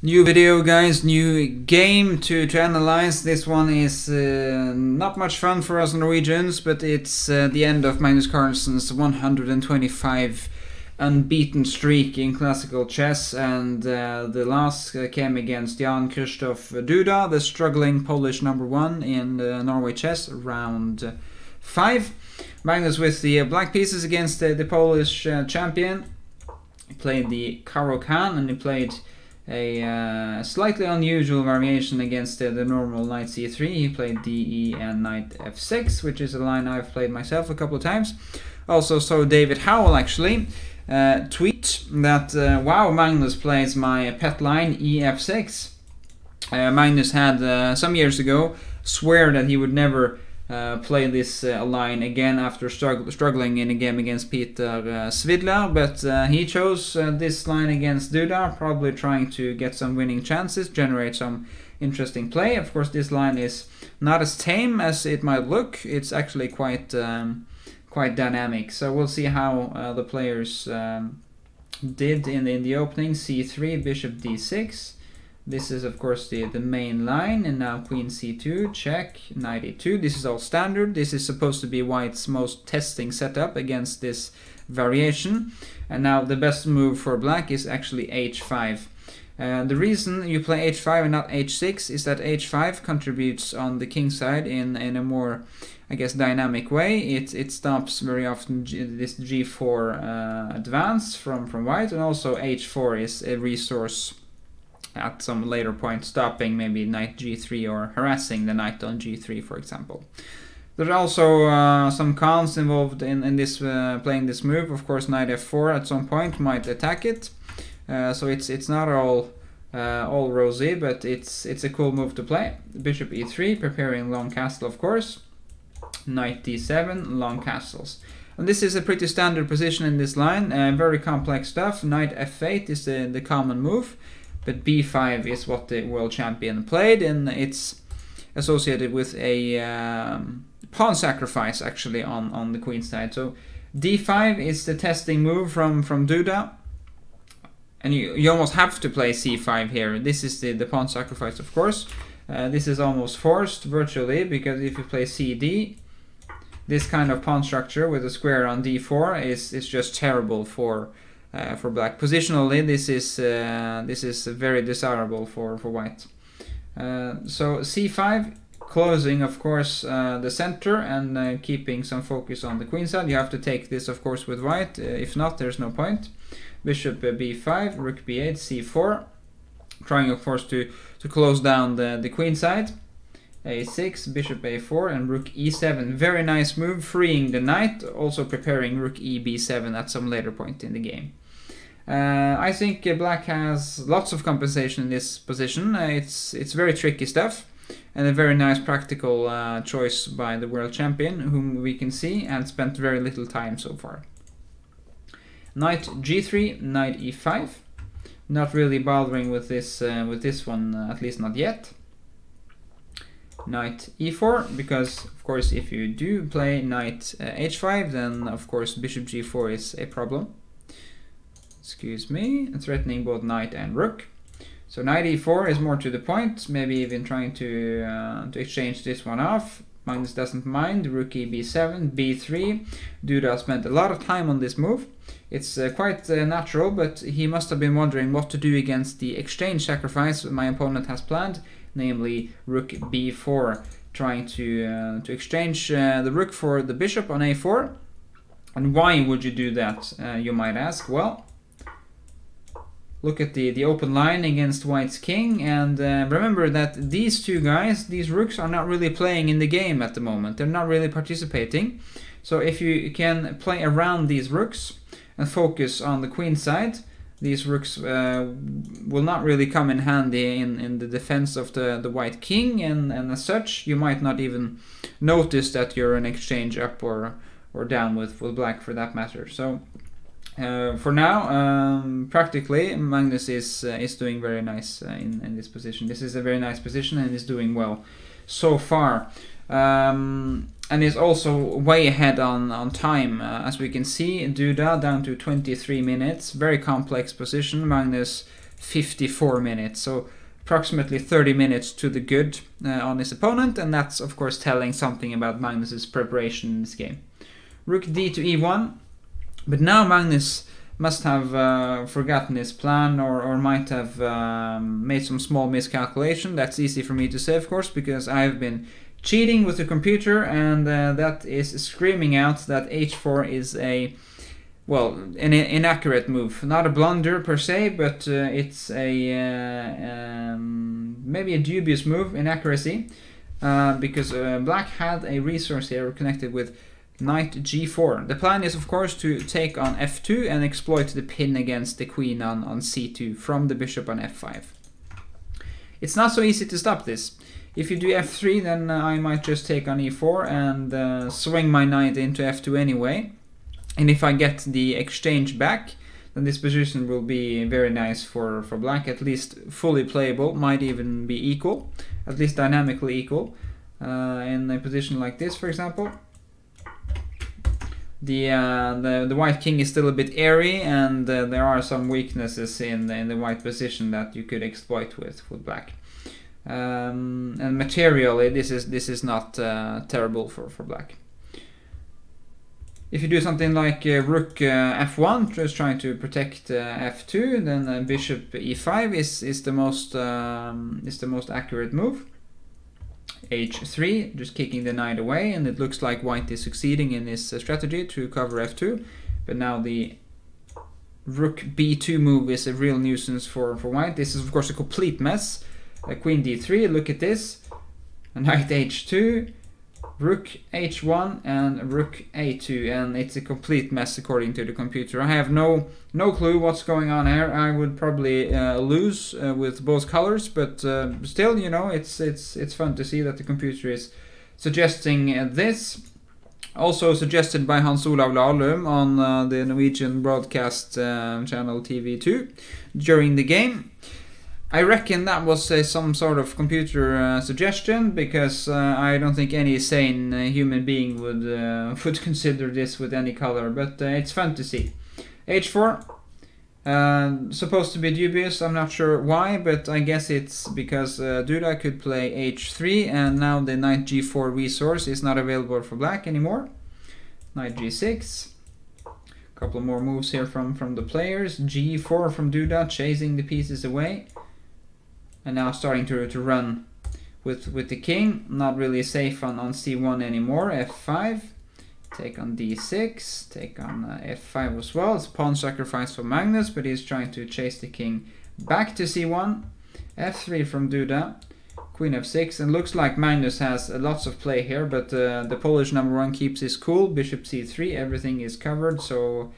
New video, guys, new game to analyze. This one is not much fun for us Norwegians, but it's the end of Magnus Carlsen's 125 unbeaten streak in classical chess, and the last came against Jan-Krzysztof Duda, the struggling Polish #1 in Norway Chess, round 5. Magnus with the black pieces against the Polish champion. He played the Caro-Kann, and he played a slightly unusual variation against the normal knight c3. He played DE and knight f6, which is a line I've played myself a couple of times. Also saw David Howell actually tweet that wow, Magnus plays my pet line ef6. Magnus had some years ago swear that he would never play this line again after struggling in a game against Peter Svidler, but he chose this line against Duda, probably trying to get some winning chances, generate some interesting play. Of course, this line is not as tame as it might look. It's actually quite dynamic. So we'll see how the players did in the opening. c3, bishop d6. This is of course the main line, and now queen c2, check, knight e2. This is all standard. This is supposed to be white's most testing setup against this variation. And now the best move for black is actually h5. The reason you play h5 and not h6 is that h5 contributes on the king side in a more, I guess, dynamic way. It stops very often this g4 advance from white, and also h4 is a resource at some later point, stopping maybe knight g3 or harassing the knight on g3, for example. There are also some cons involved in this playing this move. Of course, knight f4 at some point might attack it, so it's not all rosy, but it's a cool move to play. Bishop e3, preparing long castle, of course. Knight d7, long castles. And this is a pretty standard position in this line, very complex stuff. Knight f8 is the common move, but b5 is what the world champion played, and it's associated with a pawn sacrifice actually on the queen side. So d5 is the testing move from Duda, and you almost have to play c5 here. This is the pawn sacrifice, of course. This is almost forced virtually, because if you play cd, this kind of pawn structure with a square on d4 is just terrible for black. Positionally, this is very desirable for white. So c5, closing of course the center, and keeping some focus on the queen side. You have to take this of course with white, if not there's no point. Bishop b5, rook b8, c4, trying of course to close down the queen side. a6, bishop a4, and rook e7. Very nice move, freeing the knight, also preparing rook e b7 at some later point in the game. I think black has lots of compensation in this position. It's very tricky stuff, and a very nice practical choice by the world champion, whom we can see and spent very little time so far. Knight g3, knight e5. Not really bothering with this one, at least not yet. Knight e4, because of course if you do play knight h5, then of course bishop g4 is a problem. Excuse me, threatening both knight and rook. So knight e4 is more to the point, maybe even trying to exchange this one off. Magnus doesn't mind. Rook e b7, b3. Duda spent a lot of time on this move. It's quite natural, but he must have been wondering what to do against the exchange sacrifice my opponent has planned, namely rook b4, trying to exchange the rook for the bishop on a4. And why would you do that, you might ask? Well, look at the open line against white's king, and remember that these two guys, these rooks, are not really playing in the game at the moment. They're not really participating. So if you can play around these rooks and focus on the queen side, these rooks will not really come in handy in the defense of the white king, and as such you might not even notice that you're an exchange up or down with black, for that matter. So for now, practically Magnus is doing very nice in this position. This is a very nice position and is doing well so far. And is also way ahead on time. As we can see, Duda down to 23 minutes. Very complex position. Magnus 54 minutes. So approximately 30 minutes to the good on his opponent, and that's of course telling something about Magnus's preparation in this game. Rook d to e1, but now Magnus must have forgotten his plan, or might have made some small miscalculation. That's easy for me to say, of course, because I've been cheating with the computer, and that is screaming out that h4 is a, well, an inaccurate move. Not a blunder per se, but it's a maybe a dubious move, inaccuracy, because black had a resource here connected with knight g4. The plan is, of course, to take on f2 and exploit the pin against the queen on c2 from the bishop on f5. It's not so easy to stop this. If you do f3, then I might just take on e4 and swing my knight into f2 anyway. And if I get the exchange back, then this position will be very nice for black, at least fully playable, might even be equal, at least dynamically equal. In a position like this, for example, the white king is still a bit airy, and there are some weaknesses in the white position that you could exploit with black. And materially, this is not terrible for black. If you do something like rook f1, just trying to protect f2, then bishop e5 is the most accurate move. h3, just kicking the knight away, and it looks like white is succeeding in this strategy to cover f2. But now the rook b2 move is a real nuisance for white. This is of course a complete mess. Queen d3, look at this. Knight h2. Rook h1 and rook a2, and it's a complete mess according to the computer. I have no clue what's going on here. I would probably lose with both colors, but still, you know, it's fun to see that the computer is suggesting this. Also suggested by Hans Olav Lahlum on the Norwegian broadcast channel TV2 during the game. I reckon that was some sort of computer suggestion, because I don't think any sane human being would consider this with any color, but it's fun to see. h4, supposed to be dubious, I'm not sure why, but I guess it's because Duda could play h3, and now the knight g4 resource is not available for black anymore. Knight g6. A couple more moves here from the players. g4 from Duda, chasing the pieces away. And now starting to run with the king. Not really safe on c1 anymore. f5. Take on d6. Take on f5 as well. It's pawn sacrifice for Magnus, but he's trying to chase the king back to c1. f3 from Duda. Queen f6. And looks like Magnus has lots of play here, but the Polish #1 keeps his cool. Bishop c3. Everything is covered, so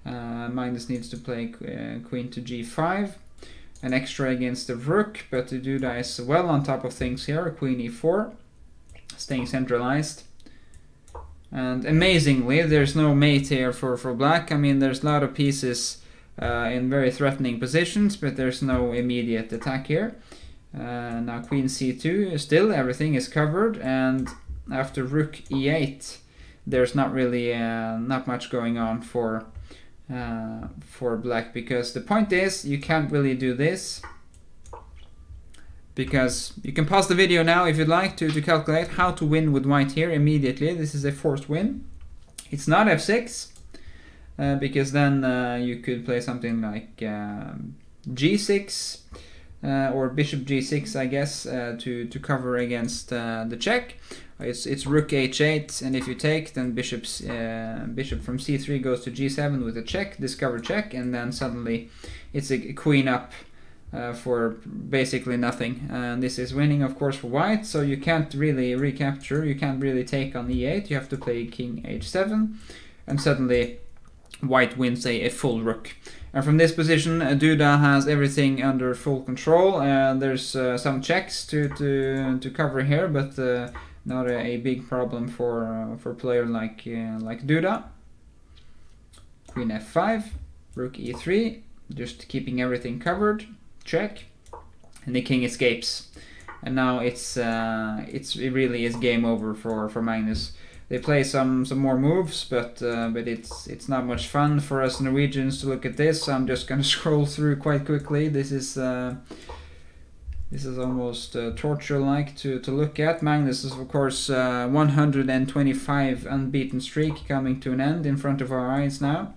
Magnus needs to play queen to g5. An extra against the rook, but the Duda is well on top of things here. Queen e4, staying centralized. And amazingly, there's no mate here for black. I mean, there's a lot of pieces in very threatening positions, but there's no immediate attack here. Now queen c2, still everything is covered, and after rook e8, there's not really not much going on for black, because the point is you can't really do this, because you can pause the video now if you'd like to calculate how to win with white here immediately. This is a forced win. It's not f6, because then you could play something like g6 or bishop g6, I guess, to cover against the check. It's rook h8, and if you take, then bishop from c3 goes to g7 with a check, discover check, and then suddenly it's a queen up for basically nothing. And this is winning, of course, for white, so you can't really recapture, you can't really take on e8, you have to play king h7, and suddenly white wins a full rook. And from this position, Duda has everything under full control. There's some checks to cover here, but not a big problem for a player like Duda. Queen f5, rook e3, just keeping everything covered. Check, and the king escapes. And now it really is game over for Magnus. They play some more moves, but it's not much fun for us Norwegians to look at this. I'm just gonna scroll through quite quickly. This is almost torture-like to look at. Magnus is of course 125 unbeaten streak coming to an end in front of our eyes now,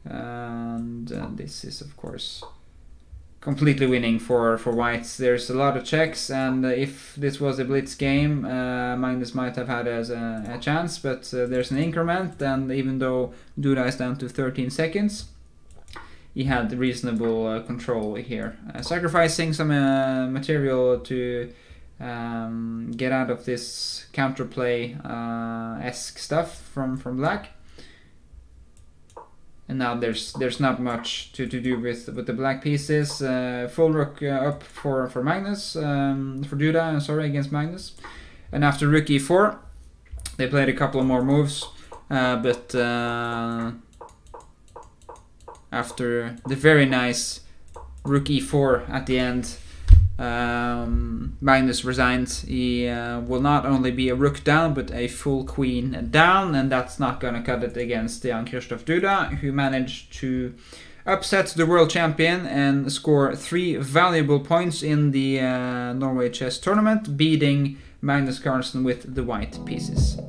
and this is of course completely winning for whites. There's a lot of checks, and if this was a blitz game, Magnus might have had a chance, but there's an increment, and even though Duda is down to 13 seconds, he had reasonable control here. Sacrificing some material to get out of this counterplay-esque stuff from black. And now there's not much to do with the black pieces. Full rook up for Magnus, for Duda, sorry, against Magnus. And after rook e4, they played a couple of more moves, but after the very nice rook e4 at the end, Magnus resigned. He will not only be a rook down, but a full queen down, and that's not gonna cut it against Jan-Krzysztof Duda, who managed to upset the world champion and score 3 valuable points in the Norway Chess tournament, beating Magnus Carlsen with the white pieces.